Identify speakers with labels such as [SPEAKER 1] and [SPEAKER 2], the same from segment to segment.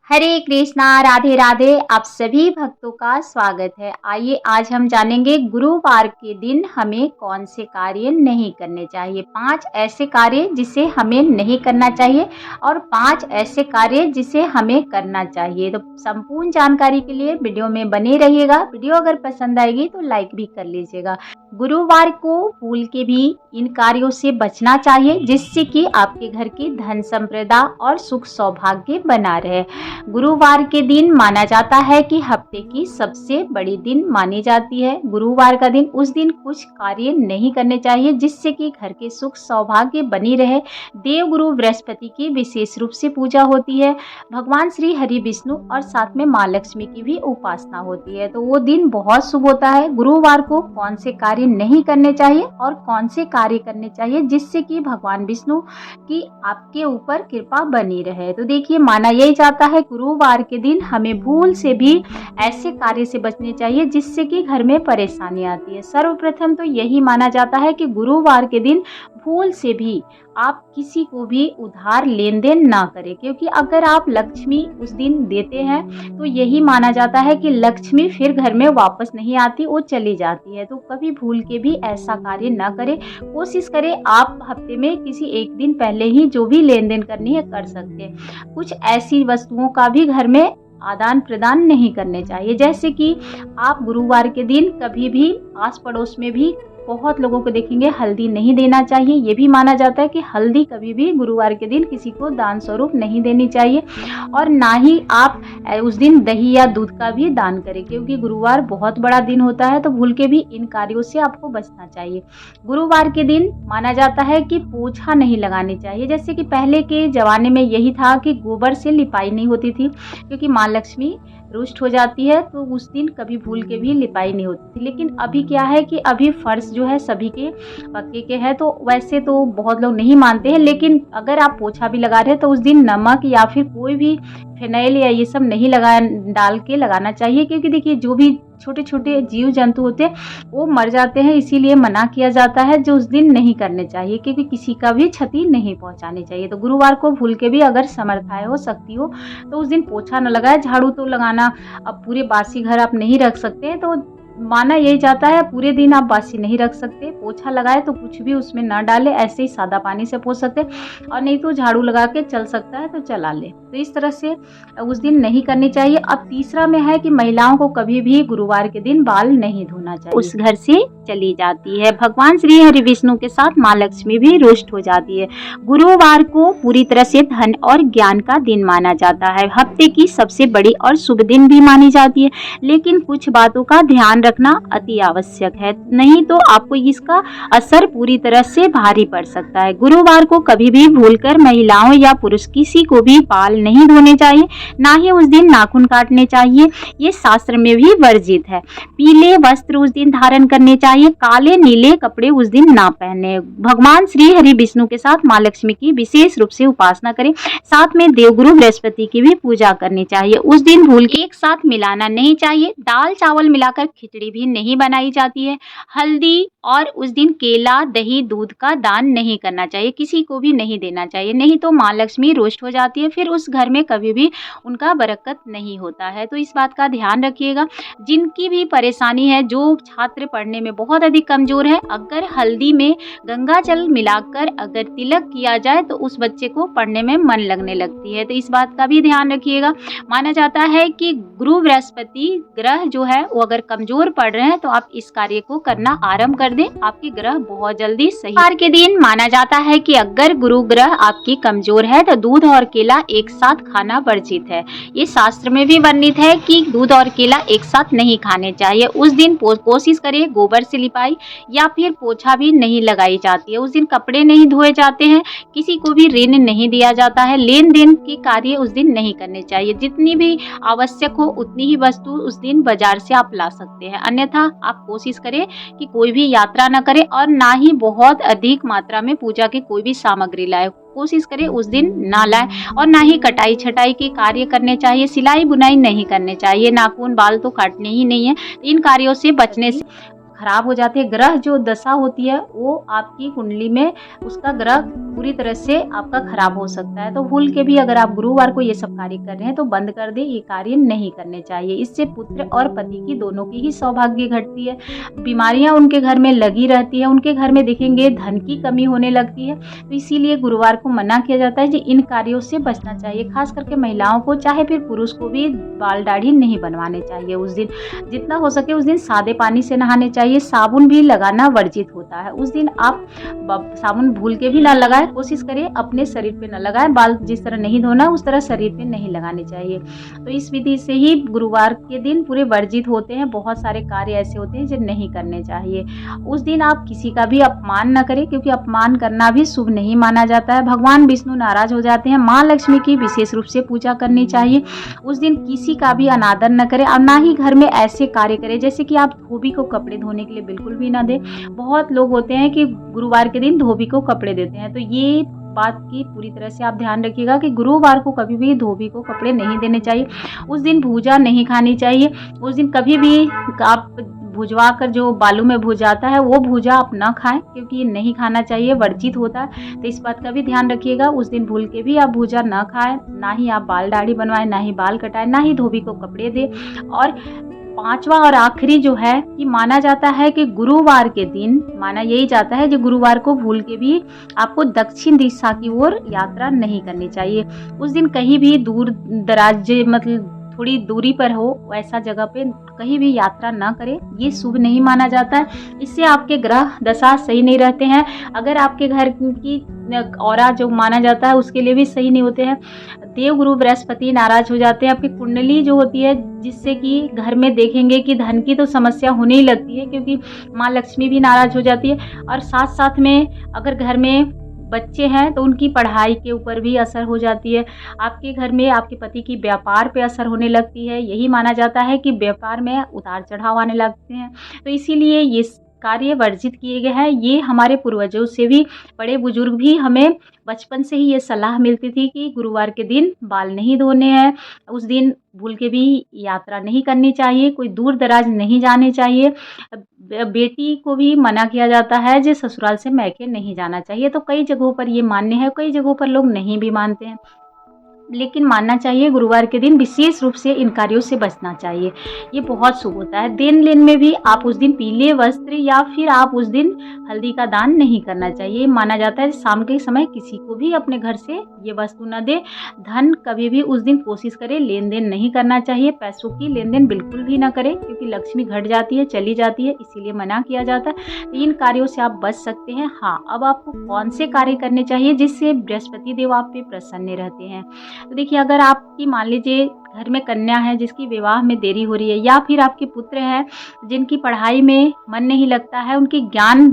[SPEAKER 1] हरे कृष्णा, राधे राधे। आप सभी भक्तों का स्वागत है। आइए आज हम जानेंगे गुरुवार के दिन हमें कौन से कार्य नहीं करने चाहिए। 5 ऐसे कार्य जिसे हमें नहीं करना चाहिए और 5 ऐसे कार्य जिसे हमें करना चाहिए। तो संपूर्ण जानकारी के लिए वीडियो में बने रहिएगा। वीडियो अगर पसंद आएगी तो लाइक भी कर लीजिएगा। गुरुवार को भूल के भी इन कार्यों से बचना चाहिए जिससे कि आपके घर की धन संपदा और सुख सौभाग्य बना रहे। गुरुवार के दिन माना जाता है कि हफ्ते की सबसे बड़ी दिन मानी जाती है। गुरुवार का दिन, उस दिन कुछ कार्य नहीं करने चाहिए जिससे कि घर के सुख सौभाग्य बनी रहे। देवगुरु बृहस्पति की विशेष रूप से पूजा होती है। भगवान श्री हरि विष्णु और साथ में माँ लक्ष्मी की भी उपासना होती है। तो वो दिन बहुत शुभ होता है। गुरुवार को कौन से कार्य नहीं करने चाहिए और कौन से कार्य करने चाहिए जिससे कि भगवान विष्णु की आपके ऊपर कृपा बनी रहे। तो देखिए, माना यही जाता है गुरुवार के दिन हमें भूल से भी ऐसे कार्य से बचने चाहिए जिससे कि घर में परेशानी आती है। सर्वप्रथम तो यही माना जाता है कि गुरुवार के दिन भूल से भी आप किसी को भी उधार लेन देन ना करें, क्योंकि अगर आप लक्ष्मी उस दिन देते हैं तो यही माना जाता है कि लक्ष्मी फिर घर में वापस नहीं आती, वो चली जाती है। तो कभी भूल के भी ऐसा कार्य ना करें। कोशिश करें आप हफ्ते में किसी एक दिन पहले ही जो भी लेन देन करनी है कर सकते हैं। कुछ ऐसी वस्तुओं का भी घर में आदान प्रदान नहीं करने चाहिए, जैसे कि आप गुरुवार के दिन कभी भी आस पड़ोस में भी बहुत लोगों को देखेंगे हल्दी नहीं देना चाहिए। ये भी माना जाता है कि हल्दी कभी भी गुरुवार के दिन किसी को दान स्वरूप नहीं देनी चाहिए और ना ही आप उस दिन दही या दूध का भी दान करें, क्योंकि गुरुवार बहुत बड़ा दिन होता है। तो भूल के भी इन कार्यों से आपको बचना चाहिए। गुरुवार के दिन माना जाता है कि पोछा नहीं लगानी चाहिए। जैसे कि पहले के जमाने में यही था कि गोबर से लिपाई नहीं होती थी, क्योंकि माँ लक्ष्मी रुष्ट हो जाती है, तो उस दिन कभी भूल के भी लिपाई नहीं होती थी। लेकिन अभी क्या है कि अभी फर्श जो है सभी के पक्के के हैं, तो वैसे तो बहुत लोग नहीं मानते हैं, लेकिन अगर आप पोछा भी लगा रहे हैं तो उस दिन नमक या फिर कोई भी फिनाइल या ये सब नहीं डाल के लगाना चाहिए, क्योंकि देखिए जो भी छोटे छोटे जीव जंतु होते हैं वो मर जाते हैं। इसीलिए मना किया जाता है जो उस दिन नहीं करने चाहिए, क्योंकि किसी का भी क्षति नहीं पहुंचानी चाहिए। तो गुरुवार को भूल के भी अगर समर्थाएं हो, शक्ति हो, तो उस दिन पोछा न लगाए। झाड़ू तो लगाना, अब पूरे बासी घर आप नहीं रख सकते, तो माना यही जाता है पूरे दिन आप बासी नहीं रख सकते। पोछा लगाए तो कुछ भी उसमें ना डाले, ऐसे ही सादा पानी से पोछ सकते, और नहीं तो झाड़ू लगा के चल सकता है तो चला ले। तो इस तरह से उस दिन नहीं करनी चाहिए। अब तीसरा में है कि महिलाओं को कभी भी गुरुवार के दिन बाल नहीं धोना चाहिए, उस घर से चली जाती है। भगवान श्री हरि विष्णु के साथ माँ लक्ष्मी भी रुष्ट हो जाती है। गुरुवार को पूरी तरह से धन और ज्ञान का दिन माना जाता है। हफ्ते की सबसे बड़ी और शुभ दिन भी मानी जाती है, लेकिन कुछ बातों का ध्यान रखना अति आवश्यक है, नहीं तो आपको इसका असर पूरी तरह से भारी पड़ सकता है। गुरुवार को कभी भी भूलकर महिलाओं या पुरुष किसी को भी बाल नहीं धोने चाहिए, ना ही उस दिन नाखून काटने चाहिए। ये शास्त्र में भी वर्जित है। पीले वस्त्र उस दिन धारण करने चाहिए, काले नीले कपड़े उस दिन ना पहने। भगवान श्री हरि विष्णु के साथ माँ लक्ष्मी की विशेष रूप से उपासना करें। साथ में देवगुरु बृहस्पति की भी पूजा करनी चाहिए। उस दिन भूल एक साथ मिलाना नहीं चाहिए। दाल चावल मिलाकर खिचड़ी भी नहीं बनाई जाती है। हल्दी और उस दिन केला, दही, दूध का दान नहीं करना चाहिए, किसी को भी नहीं देना चाहिए, नहीं तो माँ लक्ष्मी रुष्ट हो जाती है, फिर उस घर में कभी भी उनका बरकत नहीं होता है। तो इस बात का ध्यान रखिएगा। जिनकी भी परेशानी है, जो छात्र पढ़ने में बहुत अधिक कमजोर है, अगर हल्दी में गंगा जल मिलाकर अगर तिलक किया जाए तो उस बच्चे को पढ़ने में मन लगने लगती है। तो इस बात का भी ध्यान रखिएगा। माना जाता है कि गुरु बृहस्पति ग्रह जो है वो अगर कमजोर पड़ रहे हैं तो आप इस कार्य को करना आरंभ कर दें, आपके ग्रह बहुत जल्दी सही। गुरुवार के दिन माना जाता है कि अगर गुरु ग्रह आपकी कमजोर है तो दूध और केला एक साथ खाना वर्जित है। ये शास्त्र में भी वर्णित है कि दूध और केला एक साथ नहीं खाने चाहिए। उस दिन कोशिश करें गोबर से लिपाई या फिर पोछा भी नहीं लगाई जाती है। उस दिन कपड़े नहीं धोए जाते हैं, किसी को भी ऋण नहीं दिया जाता है। लेन देन के कार्य उस दिन नहीं करने चाहिए। जितनी भी आवश्यक हो उतनी ही वस्तु उस दिन बाजार से आप ला सकते हैं, अन्यथा आप कोशिश करें कि कोई भी यात्रा न करें और ना ही बहुत अधिक मात्रा में पूजा की कोई भी सामग्री लाए। कोशिश करें उस दिन ना लाए, और ना ही कटाई छटाई के कार्य करने चाहिए। सिलाई बुनाई नहीं करने चाहिए। नाखून बाल तो काटने ही नहीं है। इन कार्यों से बचने से खराब हो जाते हैं। ग्रह जो दशा होती है वो आपकी कुंडली में उसका ग्रह पूरी तरह से आपका खराब हो सकता है। तो भूल के भी अगर आप गुरुवार को ये सब कार्य कर रहे हैं तो बंद कर दें, ये कार्य नहीं करने चाहिए। इससे पुत्र और पति की दोनों की ही सौभाग्य घटती है, बीमारियां उनके घर में लगी रहती है, उनके घर में देखेंगे धन की कमी होने लगती है। तो इसीलिए गुरुवार को मना किया जाता है कि इन कार्यों से बचना चाहिए। खास करके महिलाओं को, चाहे फिर पुरुष को भी बाल दाढ़ी नहीं बनवाने चाहिए उस दिन। जितना हो सके उस दिन सादे पानी से नहाने चाहिए। साबुन भी लगाना वर्जित होता है उस दिन। आप साबुन भूल के भी ना लगाएं, कोशिश करिए अपने शरीर पे ना लगाएं। बाल जिस तरह नहीं धोना उस तरह शरीर पे नहीं लगाने चाहिए। तो इस विधि से ही गुरुवार के दिन पूरे वर्जित होते हैं। बहुत सारे कार्य ऐसे होते हैं जो नहीं करने चाहिए। उस दिन आप किसी का भी अपमान न करें, क्योंकि अपमान करना भी शुभ नहीं माना जाता है। भगवान विष्णु नाराज हो जाते हैं। माँ लक्ष्मी की विशेष रूप से पूजा करनी चाहिए। उस दिन किसी का भी अनादर न करें और ना ही घर में ऐसे कार्य करें जैसे कि आप धोबी को कपड़े धोने के लिए बिल्कुल भी ना दें। बहुत लोग होते हैं कि गुरुवार के दिन धोबी को कपड़े देते हैं, तो ये बात की पूरी तरह से आप ध्यान रखिएगा कि गुरुवार को कभी भी धोबी को कपड़े नहीं देने चाहिए। उस दिन भूजा नहीं खानी चाहिए। उस दिन कभी भी आप भुजवा कर जो बालू में भुजाता है वो भूजा आप ना खाएं, क्योंकि ये नहीं खाना चाहिए, वर्जित होता है। तो इस बात का भी ध्यान रखिएगा। उस दिन भूल के भी आप भूजा ना खाएं, ना ही आप बाल दाढ़ी बनवाएं, ना ही बाल कटाएं, ना ही धोबी को कपड़े दें। और पांचवा और आखिरी जो है कि माना जाता है कि गुरुवार के दिन माना यही जाता है जो गुरुवार को भूल के भी आपको दक्षिण दिशा की ओर यात्रा नहीं करनी चाहिए। उस दिन कहीं भी दूर दराज मतलब थोड़ी दूरी पर हो वैसा जगह पे कहीं भी यात्रा ना करें, ये शुभ नहीं माना जाता है। इससे आपके ग्रह दशा सही नहीं रहते हैं। अगर आपके घर की औरा जो माना जाता है उसके लिए भी सही नहीं होते हैं। देवगुरु बृहस्पति नाराज हो जाते हैं। आपकी कुंडली जो होती है जिससे कि घर में देखेंगे कि धन की तो समस्या होने ही लगती है, क्योंकि माँ लक्ष्मी भी नाराज हो जाती है। और साथ साथ में अगर घर में बच्चे हैं तो उनकी पढ़ाई के ऊपर भी असर हो जाती है। आपके घर में आपके पति की व्यापार पे असर होने लगती है। यही माना जाता है कि व्यापार में उतार चढ़ाव आने लगते हैं। तो इसीलिए ये कार्य वर्जित किए गए हैं। ये हमारे पूर्वजों से भी, बड़े बुजुर्ग भी हमें बचपन से ही ये सलाह मिलती थी कि गुरुवार के दिन बाल नहीं धोने हैं। उस दिन भूल के भी यात्रा नहीं करनी चाहिए, कोई दूर दराज नहीं जाने चाहिए। बेटी को भी मना किया जाता है जो ससुराल से मैके नहीं जाना चाहिए। तो कई जगहों पर ये मान्य है, कई जगहों पर लोग नहीं भी मानते हैं, लेकिन मानना चाहिए। गुरुवार के दिन विशेष रूप से इन कार्यों से बचना चाहिए, ये बहुत शुभ होता है। देन लेन में भी आप उस दिन पीले वस्त्र या फिर आप उस दिन हल्दी का दान नहीं करना चाहिए। माना जाता है शाम के समय किसी को भी अपने घर से ये वस्तु न दे। धन कभी भी उस दिन कोशिश करें लेन देन नहीं करना चाहिए। पैसों की लेन देन बिल्कुल भी ना करें, क्योंकि लक्ष्मी घट जाती है, चली जाती है, इसीलिए मना किया जाता है। इन कार्यों से आप बच सकते हैं। हाँ, अब आपको कौन से कार्य करने चाहिए जिससे बृहस्पति देव आप पे प्रसन्न रहते हैं। तो देखिए, अगर आपकी मान लीजिए घर में कन्या है जिसकी विवाह में देरी हो रही है, या फिर आपके पुत्र हैं जिनकी पढ़ाई में मन नहीं लगता है, उनकी ज्ञान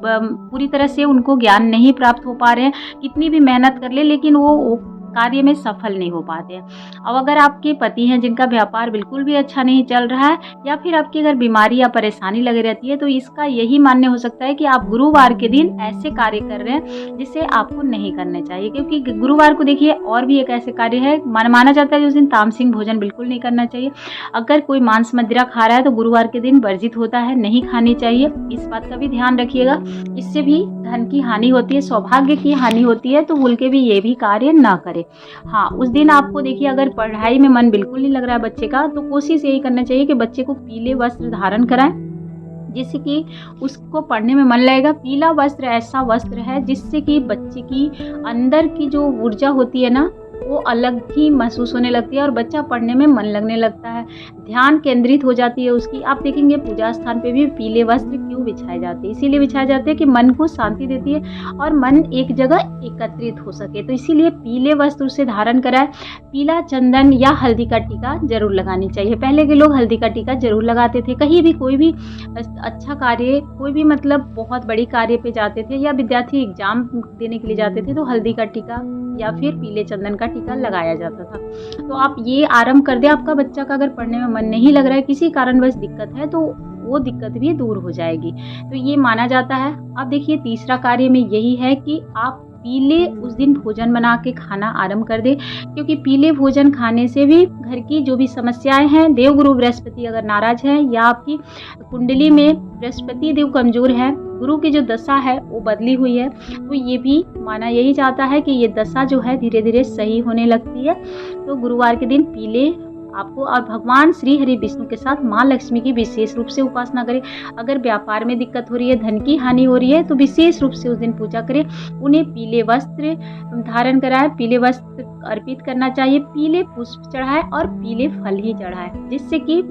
[SPEAKER 1] पूरी तरह से उनको ज्ञान नहीं प्राप्त हो पा रहे हैं, कितनी भी मेहनत कर ले लेकिन वो कार्य में सफल नहीं हो पाते हैं। अब अगर आपके पति हैं जिनका व्यापार बिल्कुल भी अच्छा नहीं चल रहा है, या फिर आपके घर बीमारी या परेशानी लगी रहती है, तो इसका यही मान्य हो सकता है कि आप गुरुवार के दिन ऐसे कार्य कर रहे हैं जिसे आपको नहीं करने चाहिए। क्योंकि गुरुवार को देखिए और भी एक ऐसे कार्य है, माना जाता है उस दिन तामसिक भोजन बिल्कुल नहीं करना चाहिए। अगर कोई मांस मदिरा खा रहा है तो गुरुवार के दिन वर्जित होता है, नहीं खानी चाहिए। इस बात का भी ध्यान रखिएगा। इससे भी धन की हानि होती है, सौभाग्य की हानि होती है, तो भूल के भी ये भी कार्य ना करें। हाँ, उस दिन आपको देखिए अगर पढ़ाई में मन बिल्कुल नहीं लग रहा है बच्चे का, तो कोशिश यही करना चाहिए कि बच्चे को पीले वस्त्र धारण कराएं, जिससे कि उसको पढ़ने में मन लगेगा। पीला वस्त्र ऐसा वस्त्र है जिससे कि बच्चे की अंदर की जो ऊर्जा होती है ना, वो अलग ही महसूस होने लगती है और बच्चा पढ़ने में मन लगने लगता है, ध्यान केंद्रित हो जाती है उसकी। आप देखेंगे पूजा स्थान पे भी पीले वस्त्र क्यों बिछाए जाते हैं, इसीलिए बिछाए जाते हैं कि मन को शांति देती है और मन एक जगह एकत्रित हो सके। तो इसीलिए पीले वस्त्र उसे धारण कराए। पीला चंदन या हल्दी का टीका जरूर लगानी चाहिए। पहले के लोग हल्दी का टीका जरूर लगाते थे। कहीं भी कोई भी अच्छा कार्य, कोई भी मतलब बहुत बड़ी कार्य पे जाते थे या विद्यार्थी एग्जाम देने के लिए जाते थे, तो हल्दी का टीका या फिर पीले चंदन का टीका लगाया जाता था। तो आप ये आरंभ कर दें। आपका बच्चा का अगर पढ़ने में मन नहीं लग रहा है, किसी कारणवश दिक्कत है, तो वो दिक्कत भी दूर हो जाएगी। तो ये माना जाता है। अब देखिए तीसरा कार्य में यही है कि आप पीले उस दिन भोजन बना के खाना आरंभ कर दे, क्योंकि पीले भोजन खाने से भी घर की जो भी समस्याएं हैं, देवगुरु बृहस्पति अगर नाराज है या आपकी कुंडली में बृहस्पति देव कमजोर है, गुरु की जो दशा है वो बदली हुई है, तो ये भी माना यही जाता है कि ये दशा जो है धीरे धीरे सही होने लगती है। तो गुरुवार के दिन पीले आपको और भगवान श्री हरि विष्णु के साथ माँ लक्ष्मी की विशेष रूप से उपासना करें। अगर व्यापार में दिक्कत हो रही है, धन की हानि हो रही है, तो विशेष रूप से उस दिन पूजा करें। उन्हें पीले वस्त्र धारण कराएं, पीले वस्त्र अर्पित करना चाहिए, पीले पुष्प चढ़ाएं और पीले फल ही चढ़ाएं, जिससे कि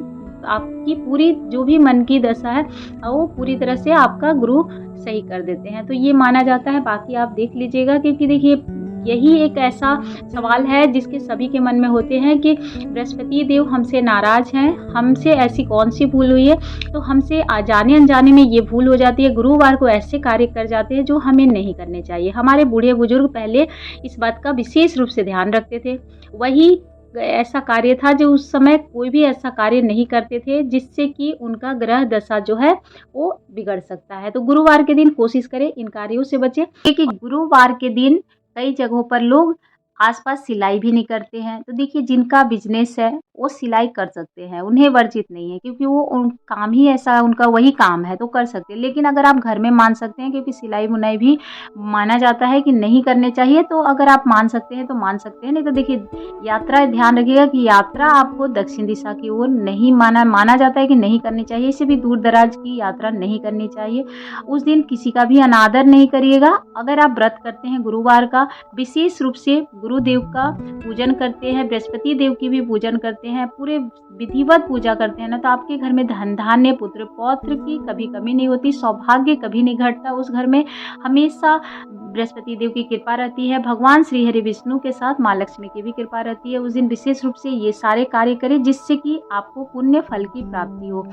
[SPEAKER 1] आपकी पूरी जो भी मन की दशा है वो पूरी तरह से आपका गुरु सही कर देते हैं। तो ये माना जाता है। बाकी आप देख लीजिएगा, क्योंकि देखिए यही एक ऐसा सवाल है जिसके सभी के मन में होते हैं कि बृहस्पति देव हमसे नाराज हैं, हमसे ऐसी कौन सी भूल हुई है, तो हमसे जाने अनजाने में ये भूल हो जाती है। गुरुवार को ऐसे कार्य कर जाते हैं जो हमें नहीं करने चाहिए। हमारे बूढ़े बुजुर्ग पहले इस बात का विशेष रूप से ध्यान रखते थे। वही ऐसा कार्य था जो उस समय कोई भी ऐसा कार्य नहीं करते थे जिससे कि उनका ग्रह दशा जो है वो बिगड़ सकता है। तो गुरुवार के दिन कोशिश करें इन कार्यों से बचें, क्योंकि गुरुवार के दिन कई जगहों पर लोग आसपास सिलाई भी नहीं करते हैं। तो देखिए जिनका बिजनेस है वो सिलाई कर सकते हैं, उन्हें वर्जित नहीं है, क्योंकि वो काम ही ऐसा उनका वही काम है तो कर सकते हैं। लेकिन अगर आप घर में मान सकते हैं, क्योंकि सिलाई बुनाई भी माना जाता है कि नहीं करने चाहिए, तो अगर आप मान सकते हैं तो मान सकते हैं। नहीं तो देखिए यात्रा, ध्यान रखिएगा कि यात्रा आपको दक्षिण दिशा की ओर नहीं माना जाता है कि नहीं करनी चाहिए। इससे भी दूर दराज की यात्रा नहीं करनी चाहिए। उस दिन किसी का भी अनादर नहीं करिएगा। अगर आप व्रत करते हैं गुरुवार का, विशेष रूप से गुरुदेव का पूजन करते हैं, बृहस्पति देव की भी पूजन करते हैं, पूरे विधिवत पूजा करते हैं ना, तो आपके घर में धन धान्य पुत्र पौत्र की कभी कमी नहीं होती, सौभाग्य कभी नहीं घटता। उस घर में हमेशा बृहस्पति देव की कृपा रहती है, भगवान श्री हरि विष्णु के साथ माँ लक्ष्मी की भी कृपा रहती है। उस दिन विशेष रूप से ये सारे कार्य करें जिससे कि आपको पुण्य फल की प्राप्ति हो।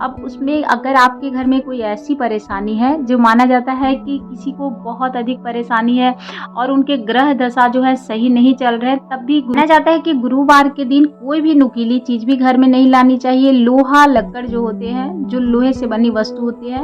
[SPEAKER 1] अब उसमें अगर आपके घर में कोई ऐसी परेशानी है जो माना जाता है कि किसी को बहुत अधिक परेशानी है और उनके ग्रह दशा जो है सही नहीं चल रहे, तब भी माना जाता है कि गुरुवार के दिन कोई भी नुकीली चीज भी घर में नहीं लानी चाहिए। लोहा लक्कड़ जो होते हैं, जो लोहे से बनी वस्तु होती है,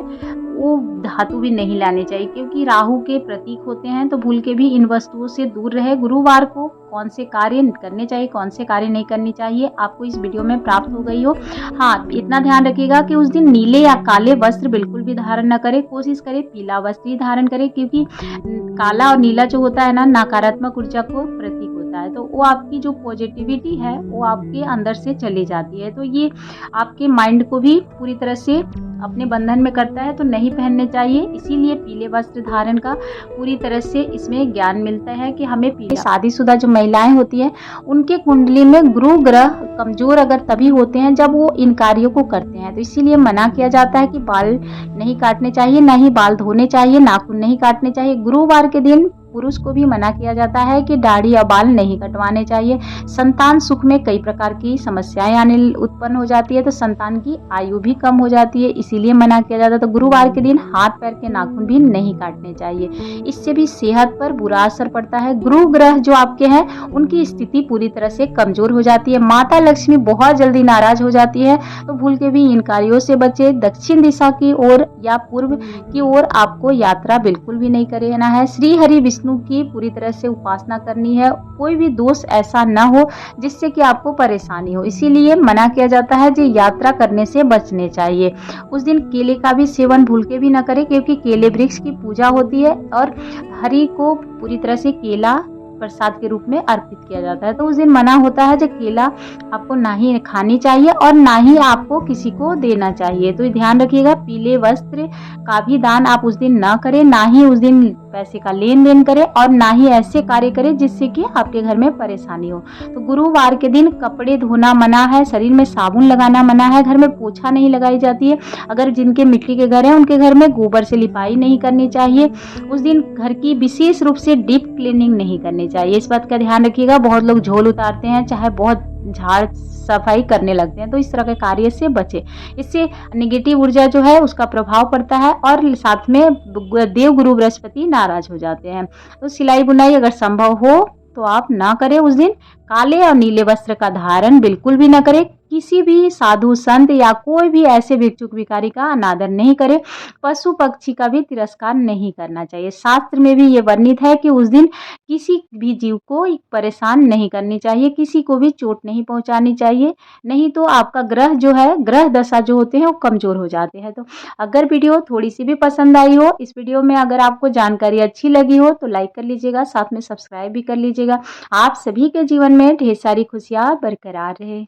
[SPEAKER 1] वो धातु भी नहीं लानी चाहिए, क्योंकि राहु के प्रतीक होते हैं। तो भूल के भी इन वस्तुओं से दूर रहे। गुरुवार को कौन से कार्य करने चाहिए, कौन से कार्य नहीं करने चाहिए, आपको इस वीडियो में प्राप्त हो गई हो। हाँ, इतना ध्यान रखिएगा कि उस दिन नीले या काले वस्त्र बिल्कुल भी धारण न करें। कोशिश करें पीला वस्त्र ही धारण करें, क्योंकि काला और नीला जो होता है ना, नकारात्मक ऊर्जा को प्रतीक होता है। तो वो आपकी जो पॉजिटिविटी है वो आपके अंदर से चली जाती है। तो ये आपके माइंड को भी पूरी तरह से अपने बंधन में करता है, तो नहीं पहनने चाहिए। इसीलिए पीले वस्त्र धारण का पूरी तरह से इसमें ज्ञान मिलता है कि हमें पीले। शादीशुदा जो महिलाएं होती हैं उनके कुंडली में गुरु ग्रह कमजोर अगर तभी होते हैं जब वो इन कार्यों को करते हैं। तो इसीलिए मना किया जाता है कि बाल नहीं काटने चाहिए, ना ही बाल धोने चाहिए, नाखून नहीं काटने चाहिए। गुरुवार के दिन पुरुष को भी मना किया जाता है कि दाढ़ी या बाल नहीं कटवाने चाहिए। संतान सुख में कई प्रकार की समस्याएं उत्पन्न हो जाती है, तो संतान की आयु भी कम हो जाती है, इसीलिए मना किया जाता है। तो गुरुवार के दिन हाथ पैर के नाखून भी नहीं काटने चाहिए, इससे भी सेहत पर बुरा असर पड़ता है। गुरु ग्रह जो आपके हैं उनकी स्थिति पूरी तरह से कमजोर हो जाती है। माता लक्ष्मी बहुत जल्दी नाराज हो जाती है, तो भूल के भी इन कार्यों से बचे। दक्षिण दिशा की ओर या पूर्व की ओर आपको यात्रा बिल्कुल भी नहीं करना है। श्री हरि विष्णु की पूरी तरह से उपासना करनी है। कोई भी दोष ऐसा न हो जिससे कि आपको परेशानी हो, इसीलिए मना किया जाता है कि यात्रा करने से बचने चाहिए। उस दिन केले का भी सेवन भूल के भी न करें, क्योंकि केले वृक्ष की पूजा होती है और हरि को पूरी तरह से केला प्रसाद के रूप में अर्पित किया जाता है। तो उस दिन मना होता है जो केला आपको ना ही खानी चाहिए और ना ही आपको किसी को देना चाहिए। तो ध्यान रखिएगा, पीले वस्त्र का भी दान आप उस दिन ना करें, ना ही उस दिन पैसे का लेन देन करें और ना ही ऐसे कार्य करें जिससे कि आपके घर में परेशानी हो। तो गुरुवार के दिन कपड़े धोना मना है, शरीर में साबुन लगाना मना है, घर में पोछा नहीं लगाई जाती है। अगर जिनके मिट्टी के घर हैं उनके घर में गोबर से लिपाई नहीं करनी चाहिए। उस दिन घर की विशेष रूप से डीप क्लीनिंग नहीं करनी चाहिए। इस बात का ध्यान रखिएगा। बहुत लोग झोल उतारते हैं, चाहे बहुत झाड़ सफाई करने लगते हैं, तो इस तरह के कार्य से बचे। इससे नेगेटिव ऊर्जा जो है उसका प्रभाव पड़ता है और साथ में देव गुरु बृहस्पति नाराज हो जाते हैं। तो सिलाई बुनाई अगर संभव हो तो आप ना करें। उस दिन काले और नीले वस्त्र का धारण बिल्कुल भी ना करें, किसी भी साधु संत या कोई भी ऐसे भिक्षुक भिखारी का अनादर नहीं करे, पशु पक्षी का भी तिरस्कार नहीं करना चाहिए। शास्त्र में भी ये वर्णित है कि उस दिन किसी भी जीव को परेशान नहीं करनी चाहिए, किसी को भी चोट नहीं पहुंचानी चाहिए, नहीं तो आपका ग्रह जो है, ग्रह दशा जो होते हैं वो कमजोर हो जाते हैं। तो अगर वीडियो थोड़ी सी भी पसंद आई हो, इस वीडियो में अगर आपको जानकारी अच्छी लगी हो तो लाइक कर लीजिएगा, साथ में सब्सक्राइब भी कर लीजिएगा। आप सभी के जीवन में ढेर सारी खुशियां बरकरार रहे।